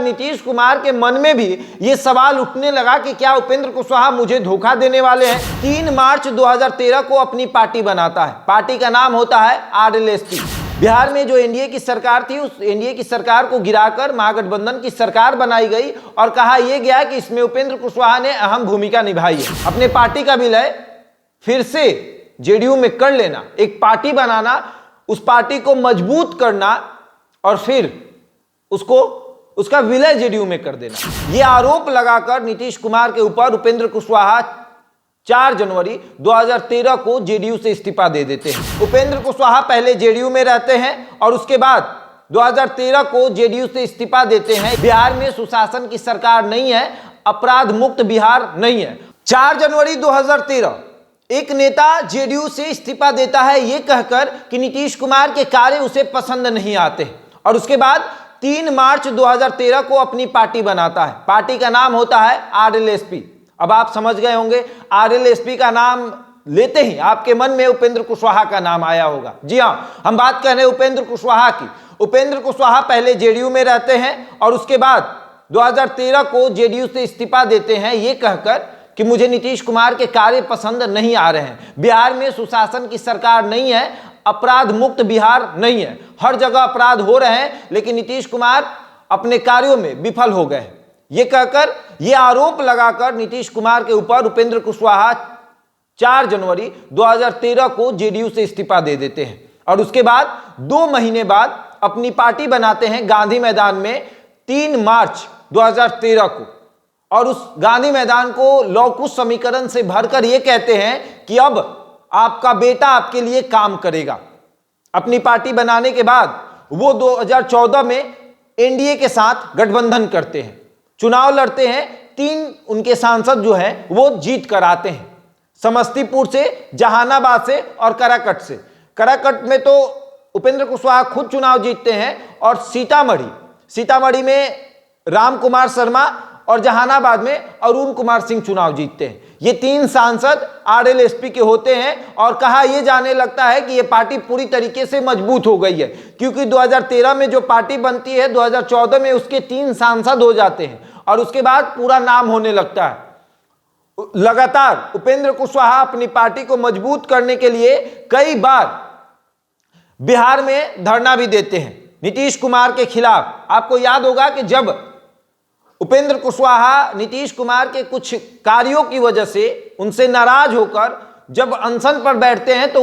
नीतीश कुमार के मन में भी ये सवाल उठने लगा कि क्या उपेंद्र कुशवाहा मुझे धोखा देने वाले हैं। 3 मार्च 2013 को अपनी पार्टी बनाता है। पार्टी का नाम होता है RLSP। बिहार में जो एनडीए की सरकार थी, उस एनडीए की सरकार को गिराकर महागठबंधन की सरकार बनाई गई और कहा यह गया कि इसमें उपेंद्र कुशवाहा ने अहम भूमिका निभाई है। अपने पार्टी का विलय फिर से जेडीयू में कर लेना, एक पार्टी बनाना, उस पार्टी को मजबूत करना और फिर उसका विलय जेडीयू में कर देना। यह आरोप लगाकर नीतीश कुमार के ऊपर उपेंद्र कुशवाहा 4 जनवरी 2013 को जेडीयू से इस्तीफा दे देते हैं। उपेंद्र कुशवाहा पहले जेडीयू में रहते हैं और उसके बाद 2013 को जेडीयू से इस्तीफा देते हैं। बिहार में सुशासन की सरकार नहीं है, अपराध मुक्त बिहार नहीं है। 4 जनवरी 2013 एक नेता जेडीयू से इस्तीफा देता है यह कहकर कि नीतीश कुमार के कार्य उसे पसंद नहीं आते और उसके बाद 3 मार्च 2013 को अपनी पार्टी बनाता है। पार्टी का नाम होता है RLSP। अब आप समझ गए होंगे, RLSP का नाम लेते ही आपके मन में उपेंद्र कुशवाहा का नाम आया होगा। जी हां, हम बात कर रहे हैं उपेंद्र कुशवाहा की। उपेंद्र कुशवाहा पहले जेडीयू में रहते हैं और उसके बाद 2013 को जेडीयू से इस्तीफा देते हैं यह कहकर कि मुझे नीतीश कुमार के कार्य पसंद नहीं आ रहे हैं। बिहार में सुशासन की सरकार नहीं है, अपराध मुक्त बिहार नहीं है, हर जगह अपराध हो रहे हैं, लेकिन नीतीश कुमार अपने कार्यों में विफल हो गए। ये कहकर ये आरोप लगाकर नीतीश कुमार के ऊपर उपेंद्र कुशवाहा 4 जनवरी 2013 को जेडीयू से इस्तीफा दे देते हैं और उसके बाद 2 महीने बाद अपनी पार्टी बनाते हैं गांधी मैदान में 3 मार्च 2013 को। और उस गांधी मैदान को लौकुश समीकरण से भरकर ये कहते हैं कि अब आपका बेटा आपके लिए काम करेगा। अपनी पार्टी बनाने के बाद वो 2014 में एनडीए के साथ गठबंधन करते हैं, चुनाव लड़ते हैं। 3 उनके सांसद जो हैं वो जीत कर आते हैं, समस्तीपुर से, जहानाबाद से और कराकट से। कराकट में तो उपेंद्र कुशवाहा खुद चुनाव जीतते हैं और सीतामढ़ी में राम कुमार शर्मा और जहानाबाद में अरुण कुमार सिंह चुनाव जीतते हैं। ये 3 सांसद RLSP के होते हैं और कहा यह जाने लगता है कि यह पार्टी पूरी तरीके से मजबूत हो गई है, क्योंकि 2013 में जो पार्टी बनती है 2014 में उसके 3 सांसद हो जाते हैं और उसके बाद पूरा नाम होने लगता है। लगातार उपेंद्र कुशवाहा अपनी पार्टी को मजबूत करने के लिए कई बार बिहार में धरना भी देते हैं नीतीश कुमार के खिलाफ। आपको याद होगा कि जब उपेंद्र कुशवाहा नीतीश कुमार के कुछ कार्यों की वजह से उनसे नाराज होकर जब अनशन पर बैठते हैं तो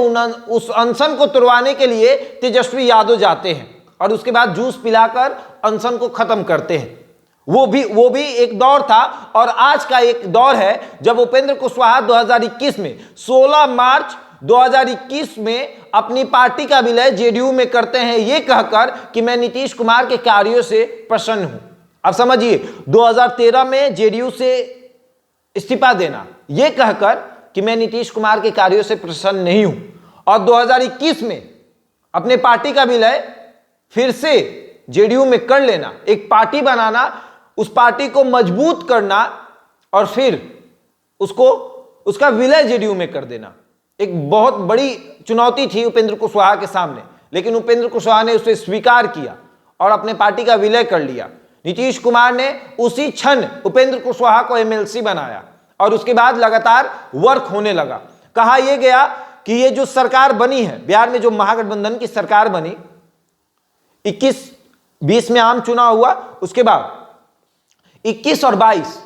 उस अनशन को तुड़वाने के लिए तेजस्वी यादव जाते हैं और उसके बाद जूस पिलाकर अनशन को खत्म करते हैं। वो भी एक दौर था और आज का एक दौर है जब उपेंद्र कुशवाहा 2021 में 16 मार्च 2021 में अपनी पार्टी का विलय जेडीयू में करते हैं ये कहकर कि मैं नीतीश कुमार के कार्यों से प्रसन्न हूं। अब समझिए, 2013 में जेडीयू से इस्तीफा देना यह कहकर कि मैं नीतीश कुमार के कार्यों से प्रसन्न नहीं हूं और 2021 में अपने पार्टी का विलय फिर से जेडीयू में कर लेना, एक पार्टी बनाना, उस पार्टी को मजबूत करना और फिर उसका विलय जेडीयू में कर देना, एक बहुत बड़ी चुनौती थी उपेंद्र कुशवाहा के सामने। लेकिन उपेंद्र कुशवाहा ने उसे स्वीकार किया और अपने पार्टी का विलय कर लिया। नीतीश कुमार ने उसी क्षण उपेंद्र कुशवाहा को MLC बनाया और उसके बाद लगातार वर्क होने लगा। कहा यह गया कि ये जो सरकार बनी है बिहार में, जो महागठबंधन की सरकार बनी, 21-20 में आम चुनाव हुआ, उसके बाद 21 और 22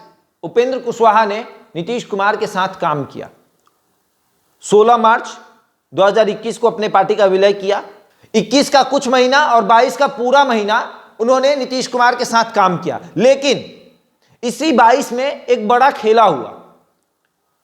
उपेंद्र कुशवाहा ने नीतीश कुमार के साथ काम किया। 16 मार्च 2021 को अपने पार्टी का विलय किया। 21 का कुछ महीना और 22 का पूरा महीना उन्होंने नीतीश कुमार के साथ काम किया। लेकिन इसी 22 में एक बड़ा खेला हुआ।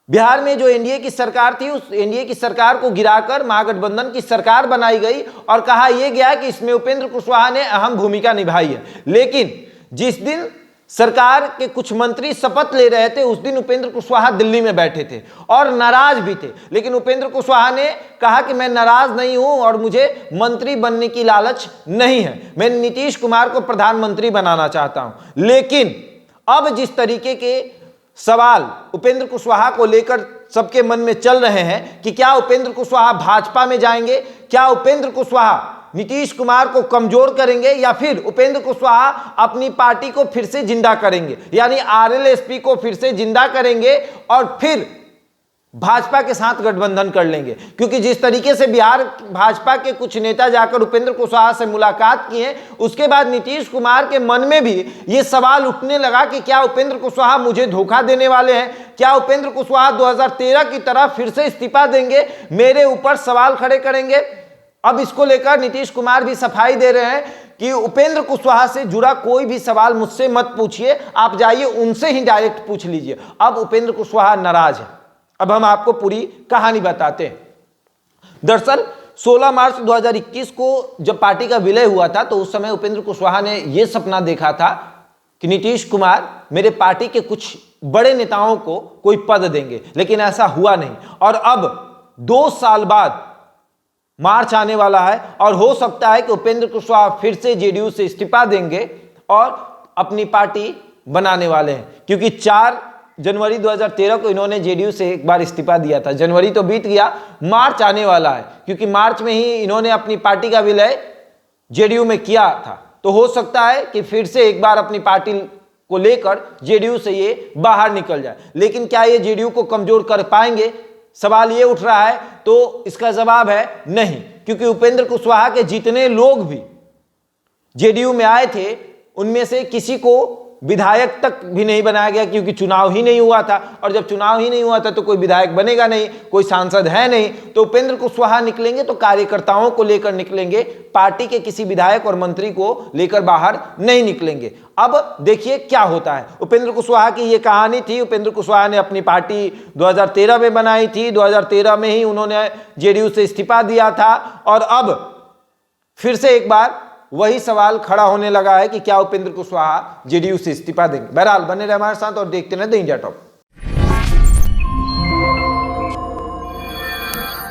बिहार में जो एनडीए की सरकार थी, उस एनडीए की सरकार को गिराकर महागठबंधन की सरकार बनाई गई और कहा यह गया कि इसमें उपेंद्र कुशवाहा ने अहम भूमिका निभाई है। लेकिन जिस दिन सरकार के कुछ मंत्री शपथ ले रहे थे उस दिन उपेंद्र कुशवाहा दिल्ली में बैठे थे और नाराज भी थे। लेकिन उपेंद्र कुशवाहा ने कहा कि मैं नाराज नहीं हूं और मुझे मंत्री बनने की लालच नहीं है, मैं नीतीश कुमार को प्रधानमंत्री बनाना चाहता हूं। लेकिन अब जिस तरीके के सवाल उपेंद्र कुशवाहा को लेकर सबके मन में चल रहे हैं कि क्या उपेंद्र कुशवाहा भाजपा में जाएंगे, क्या उपेंद्र कुशवाहा नीतीश कुमार को कमजोर करेंगे या फिर उपेंद्र कुशवाहा अपनी पार्टी को फिर से जिंदा करेंगे, यानी आरएलएसपी को फिर से जिंदा करेंगे और फिर भाजपा के साथ गठबंधन कर लेंगे। क्योंकि जिस तरीके से बिहार भाजपा के कुछ नेता जाकर उपेंद्र कुशवाहा से मुलाकात किए, उसके बाद नीतीश कुमार के मन में भी ये सवाल उठने लगा कि क्या उपेंद्र कुशवाहा मुझे धोखा देने वाले हैं, क्या उपेंद्र कुशवाहा 2013 की तरह फिर से इस्तीफा देंगे, मेरे ऊपर सवाल खड़े करेंगे। अब इसको लेकर नीतीश कुमार भी सफाई दे रहे हैं कि उपेंद्र कुशवाहा से जुड़ा कोई भी सवाल मुझसे मत पूछिए, आप जाइए उनसे ही डायरेक्ट पूछ लीजिए। अब उपेंद्र कुशवाहा नाराज है। अब हम आपको पूरी कहानी बताते हैं। दरअसल 16 मार्च 2021 को जब पार्टी का विलय हुआ था तो उस समय उपेंद्र कुशवाहा ने यह सपना देखा था कि नीतीश कुमार मेरे पार्टी के कुछ बड़े नेताओं को कोई पद देंगे, लेकिन ऐसा हुआ नहीं। और अब 2 साल बाद मार्च आने वाला है और हो सकता है कि उपेंद्र कुशवाहा फिर से जेडीयू से इस्तीफा देंगे और अपनी पार्टी बनाने वाले हैं। क्योंकि 4 जनवरी 2013 को इन्होंने जेडीयू से एक बार इस्तीफा दिया था। जनवरी तो बीत गया, मार्च आने वाला है, क्योंकि मार्च में ही इन्होंने अपनी पार्टी का विलय जेडीयू में किया था। तो हो सकता है कि फिर से एक बार अपनी पार्टी को लेकर जेडीयू से ये बाहर निकल जाए। लेकिन क्या ये जेडीयू को कमजोर कर पाएंगे, सवाल ये उठ रहा है। तो इसका जवाब है नहीं, क्योंकि उपेंद्र कुशवाहा के जितने लोग भी जेडीयू में आए थे उनमें से किसी को विधायक तक भी नहीं बनाया गया, क्योंकि चुनाव ही नहीं हुआ था। और जब चुनाव ही नहीं हुआ था तो कोई विधायक बनेगा नहीं, कोई सांसद है नहीं। तो उपेंद्र कुशवाहा निकलेंगे तो कार्यकर्ताओं को लेकर निकलेंगे, पार्टी के किसी विधायक और मंत्री को लेकर बाहर नहीं निकलेंगे। अब देखिए क्या होता है। उपेंद्र कुशवाहा की ये कहानी थी। उपेंद्र कुशवाहा ने अपनी पार्टी 2013 में बनाई थी, 2013 में ही उन्होंने जेडीयू से इस्तीफा दिया था और अब फिर से एक बार वही सवाल खड़ा होने लगा है कि क्या उपेंद्र कुशवाहा जेडीयू से इस्तीफा देंगे। बहरहाल बने रहे हमारे साथ और देखते रहे द इंडिया टॉप।